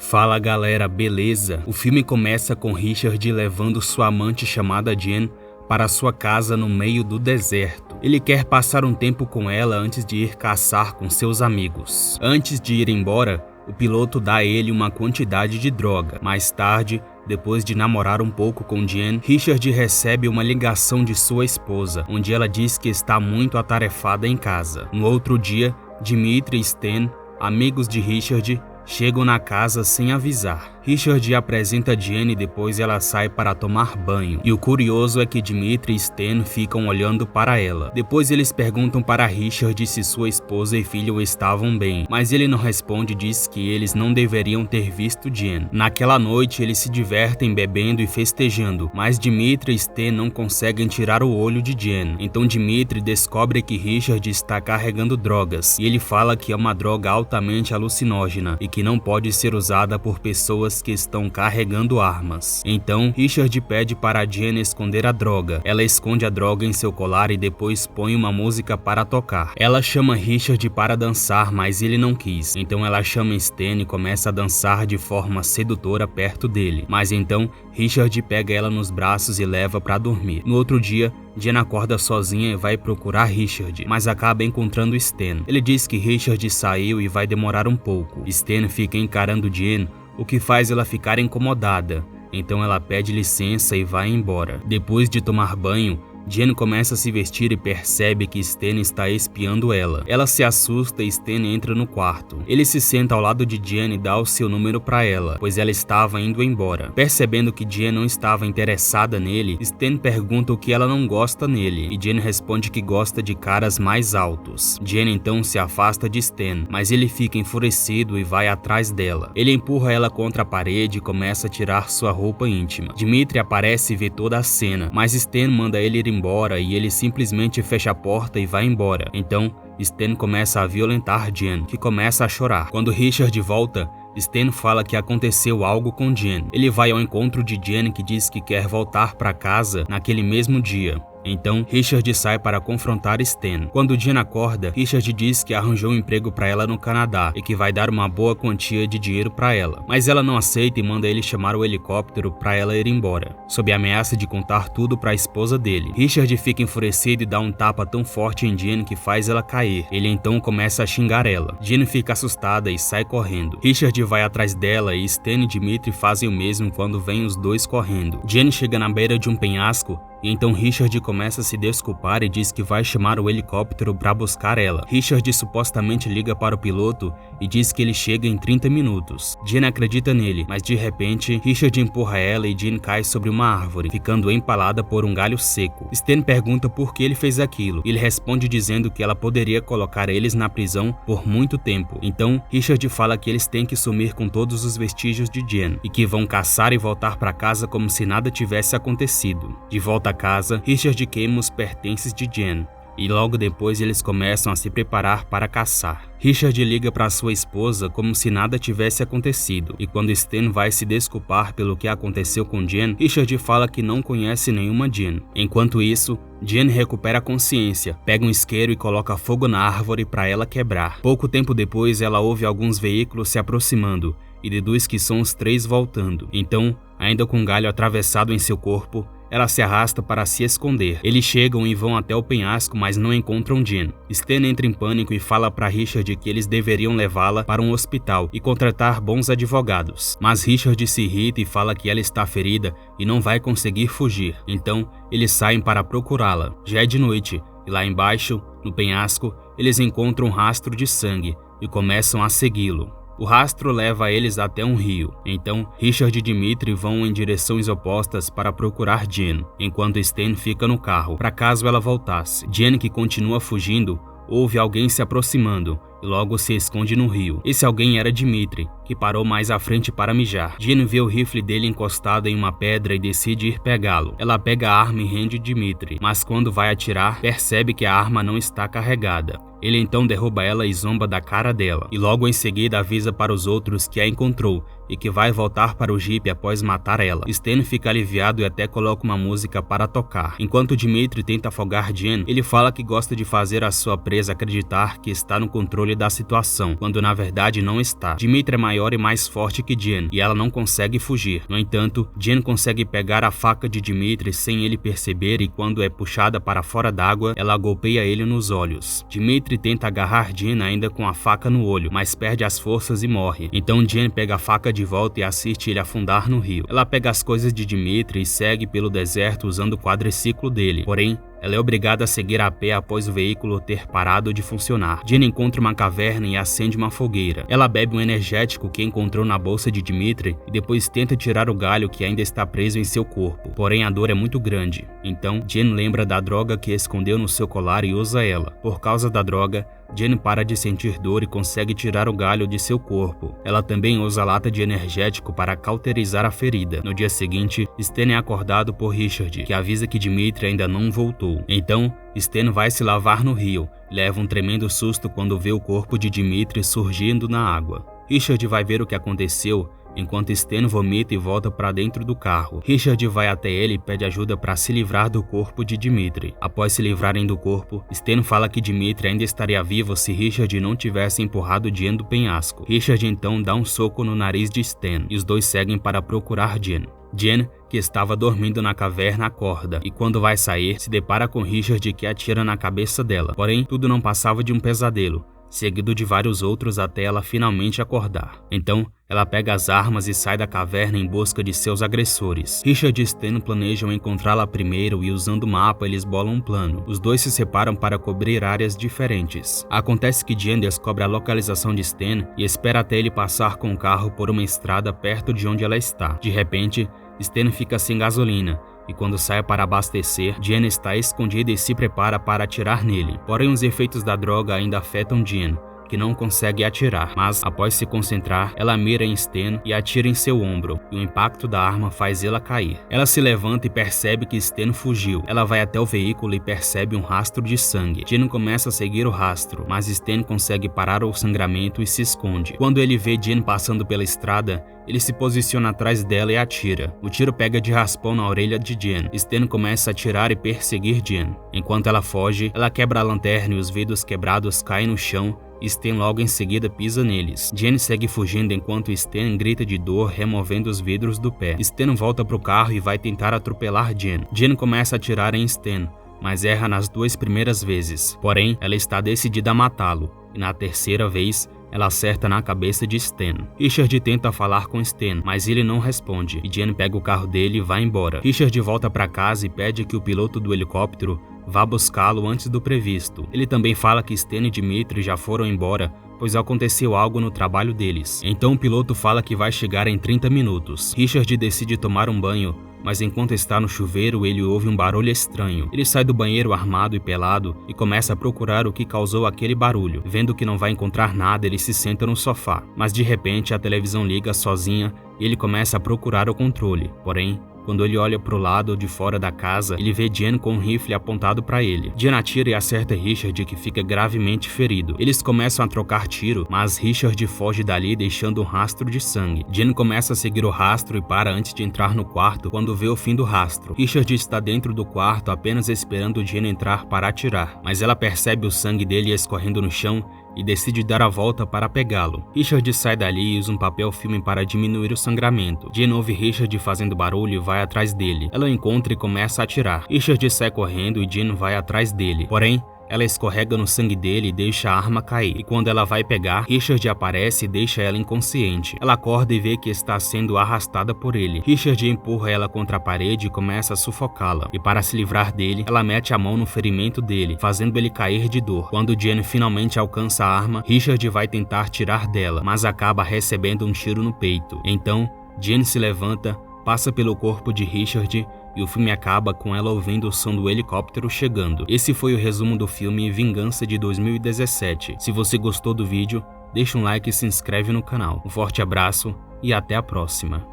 Fala galera, beleza? O filme começa com Richard levando sua amante chamada Jen para sua casa no meio do deserto. Ele quer passar um tempo com ela antes de ir caçar com seus amigos. Antes de ir embora, o piloto dá a ele uma quantidade de droga. Mais tarde, depois de namorar um pouco com Jen, Richard recebe uma ligação de sua esposa, onde ela diz que está muito atarefada em casa. No outro dia, Dimitri e Stan, amigos de Richard, chegam na casa sem avisar. Richard apresenta Jen e depois ela sai para tomar banho. E o curioso é que Dimitri e Stan ficam olhando para ela. Depois eles perguntam para Richard se sua esposa e filho estavam bem, mas ele não responde e diz que eles não deveriam ter visto Jen. Naquela noite eles se divertem bebendo e festejando, mas Dimitri e Stan não conseguem tirar o olho de Jen. Então Dimitri descobre que Richard está carregando drogas e ele fala que é uma droga altamente alucinógena e que não pode ser usada por pessoas que estão carregando armas. Então, Richard pede para Jen esconder a droga. Ela esconde a droga em seu colar e depois põe uma música para tocar. Ela chama Richard para dançar, mas ele não quis. Então ela chama Stan e começa a dançar de forma sedutora perto dele. Mas então, Richard pega ela nos braços e leva para dormir. No outro dia, Jen acorda sozinha e vai procurar Richard, mas acaba encontrando Stan. Ele diz que Richard saiu e vai demorar um pouco. Stan fica encarando Jen, o que faz ela ficar incomodada. Então ela pede licença e vai embora. Depois de tomar banho, Jen começa a se vestir e percebe que Stan está espiando ela. Ela se assusta e Stan entra no quarto. Ele se senta ao lado de Jen e dá o seu número para ela, pois ela estava indo embora. Percebendo que Jen não estava interessada nele, Stan pergunta o que ela não gosta nele, e Jen responde que gosta de caras mais altos. Jen então se afasta de Stan, mas ele fica enfurecido e vai atrás dela. Ele empurra ela contra a parede e começa a tirar sua roupa íntima. Dimitri aparece e vê toda a cena, mas Stan manda ele ir embora e ele simplesmente fecha a porta e vai embora. Então, Stan começa a violentar Jen, que começa a chorar. Quando Richard volta, Stan fala que aconteceu algo com Jen. Ele vai ao encontro de Jen, que diz que quer voltar para casa naquele mesmo dia. Então, Richard sai para confrontar Stan. Quando Jen acorda, Richard diz que arranjou um emprego para ela no Canadá e que vai dar uma boa quantia de dinheiro para ela. Mas ela não aceita e manda ele chamar o helicóptero para ela ir embora, sob a ameaça de contar tudo para a esposa dele. Richard fica enfurecido e dá um tapa tão forte em Jen que faz ela cair. Ele então começa a xingar ela. Jen fica assustada e sai correndo. Richard vai atrás dela e Stan e Dimitri fazem o mesmo quando vêm os dois correndo. Jen chega na beira de um penhasco e então Richard começa a se desculpar e diz que vai chamar o helicóptero para buscar ela. Richard supostamente liga para o piloto e diz que ele chega em 30 minutos. Jen acredita nele, mas de repente Richard empurra ela e Jen cai sobre uma árvore, ficando empalada por um galho seco. Stan pergunta por que ele fez aquilo. Ele responde dizendo que ela poderia colocar eles na prisão por muito tempo. Então Richard fala que eles têm que sumir com todos os vestígios de Jen e que vão caçar e voltar para casa como se nada tivesse acontecido. De volta a casa, Richard queima os pertences de Jen e logo depois eles começam a se preparar para caçar. Richard liga para sua esposa como se nada tivesse acontecido, e quando Stan vai se desculpar pelo que aconteceu com Jen, Richard fala que não conhece nenhuma Jen. Enquanto isso, Jen recupera a consciência, pega um isqueiro e coloca fogo na árvore para ela quebrar. Pouco tempo depois, ela ouve alguns veículos se aproximando e deduz que são os três voltando. Então, ainda com um galho atravessado em seu corpo, ela se arrasta para se esconder. Eles chegam e vão até o penhasco, mas não encontram Jen. Stan entra em pânico e fala para Richard que eles deveriam levá-la para um hospital e contratar bons advogados. Mas Richard se irrita e fala que ela está ferida e não vai conseguir fugir. Então, eles saem para procurá-la. Já é de noite e lá embaixo, no penhasco, eles encontram um rastro de sangue e começam a segui-lo. O rastro leva eles até um rio. Então, Richard e Dimitri vão em direções opostas para procurar Jen, enquanto Stan fica no carro, para caso ela voltasse. Jen, que continua fugindo, ouve alguém se aproximando e logo se esconde no rio. Esse alguém era Dimitri, que parou mais à frente para mijar. Jen vê o rifle dele encostado em uma pedra e decide ir pegá-lo. Ela pega a arma e rende Dimitri, mas quando vai atirar, percebe que a arma não está carregada. Ele então derruba ela e zomba da cara dela, e logo em seguida avisa para os outros que a encontrou e que vai voltar para o Jeep após matar ela. Stan fica aliviado e até coloca uma música para tocar. Enquanto Dmitri tenta afogar Jen, ele fala que gosta de fazer a sua presa acreditar que está no controle da situação, quando na verdade não está. Dmitri é maior e mais forte que Jen, e ela não consegue fugir. No entanto, Jen consegue pegar a faca de Dmitri sem ele perceber, e quando é puxada para fora d'água, ela golpeia ele nos olhos. Dmitri tenta agarrar Jen ainda com a faca no olho, mas perde as forças e morre. Então Jen pega a faca de volta e assiste ele afundar no rio. Ela pega as coisas de Dmitri e segue pelo deserto usando o quadriciclo dele. Porém, ela é obrigada a seguir a pé após o veículo ter parado de funcionar. Jen encontra uma caverna e acende uma fogueira. Ela bebe um energético que encontrou na bolsa de Dmitri e depois tenta tirar o galho que ainda está preso em seu corpo. Porém, a dor é muito grande. Então, Jen lembra da droga que escondeu no seu colar e usa ela. Por causa da droga, Jen para de sentir dor e consegue tirar o galho de seu corpo. Ela também usa a lata de energético para cauterizar a ferida. No dia seguinte, Stan é acordado por Richard, que avisa que Dmitri ainda não voltou. Então, Stan vai se lavar no rio, leva um tremendo susto quando vê o corpo de Dmitri surgindo na água. Richard vai ver o que aconteceu, enquanto Stan vomita e volta para dentro do carro. Richard vai até ele e pede ajuda para se livrar do corpo de Dmitri. Após se livrarem do corpo, Stan fala que Dmitri ainda estaria vivo se Richard não tivesse empurrado Jen do penhasco. Richard então dá um soco no nariz de Stan e os dois seguem para procurar Jen. Jen, que estava dormindo na caverna, acorda e quando vai sair, se depara com Richard que atira na cabeça dela. Porém, tudo não passava de um pesadelo, seguido de vários outros até ela finalmente acordar. Então, ela pega as armas e sai da caverna em busca de seus agressores. Richard e Stan planejam encontrá-la primeiro e usando o mapa eles bolam um plano. Os dois se separam para cobrir áreas diferentes. Acontece que Jen descobre a localização de Stan e espera até ele passar com o carro por uma estrada perto de onde ela está. De repente, Stan fica sem gasolina e quando sai para abastecer, Jen está escondida e se prepara para atirar nele. Porém, os efeitos da droga ainda afetam Jen, que não consegue atirar, mas após se concentrar, ela mira em Stan e atira em seu ombro, e o impacto da arma faz ela cair. Ela se levanta e percebe que Stan fugiu. Ela vai até o veículo e percebe um rastro de sangue. Jen começa a seguir o rastro, mas Stan consegue parar o sangramento e se esconde. Quando ele vê Jen passando pela estrada, ele se posiciona atrás dela e atira. O tiro pega de raspão na orelha de Jen. Stan começa a atirar e perseguir Jen. Enquanto ela foge, ela quebra a lanterna e os vidros quebrados caem no chão, e Stan logo em seguida pisa neles. Jen segue fugindo enquanto Stan grita de dor, removendo os vidros do pé. Stan volta pro carro e vai tentar atropelar Jen. Jen começa a atirar em Stan, mas erra nas duas primeiras vezes. Porém, ela está decidida a matá-lo, e na terceira vez, ela acerta na cabeça de Stan. Richard tenta falar com Stan, mas ele não responde, e Jen pega o carro dele e vai embora. Richard volta para casa e pede que o piloto do helicóptero vá buscá-lo antes do previsto. Ele também fala que Stan e Dmitri já foram embora, pois aconteceu algo no trabalho deles. Então o piloto fala que vai chegar em 30 minutos. Richard decide tomar um banho, mas enquanto está no chuveiro ele ouve um barulho estranho. Ele sai do banheiro armado e pelado e começa a procurar o que causou aquele barulho. Vendo que não vai encontrar nada, ele se senta no sofá. Mas de repente a televisão liga sozinha e ele começa a procurar o controle. Porém, quando ele olha para o lado de fora da casa, ele vê Jen com um rifle apontado para ele. Jen atira e acerta Richard, que fica gravemente ferido. Eles começam a trocar tiro, mas Richard foge dali deixando um rastro de sangue. Jen começa a seguir o rastro e para antes de entrar no quarto quando vê o fim do rastro. Richard está dentro do quarto apenas esperando Jen entrar para atirar, mas ela percebe o sangue dele escorrendo no chão e decide dar a volta para pegá-lo. Richard sai dali e usa um papel filme para diminuir o sangramento. Jen ouve Richard fazendo barulho e vai atrás dele. Ela o encontra e começa a atirar. Richard sai correndo e Jen vai atrás dele. Porém, ela escorrega no sangue dele e deixa a arma cair. E quando ela vai pegar, Richard aparece e deixa ela inconsciente. Ela acorda e vê que está sendo arrastada por ele. Richard empurra ela contra a parede e começa a sufocá-la. E para se livrar dele, ela mete a mão no ferimento dele, fazendo ele cair de dor. Quando Jen finalmente alcança a arma, Richard vai tentar tirar dela, mas acaba recebendo um tiro no peito. Então, Jen se levanta, passa pelo corpo de Richard e o filme acaba com ela ouvindo o som do helicóptero chegando. Esse foi o resumo do filme Vingança de 2017. Se você gostou do vídeo, deixa um like e se inscreve no canal. Um forte abraço e até a próxima.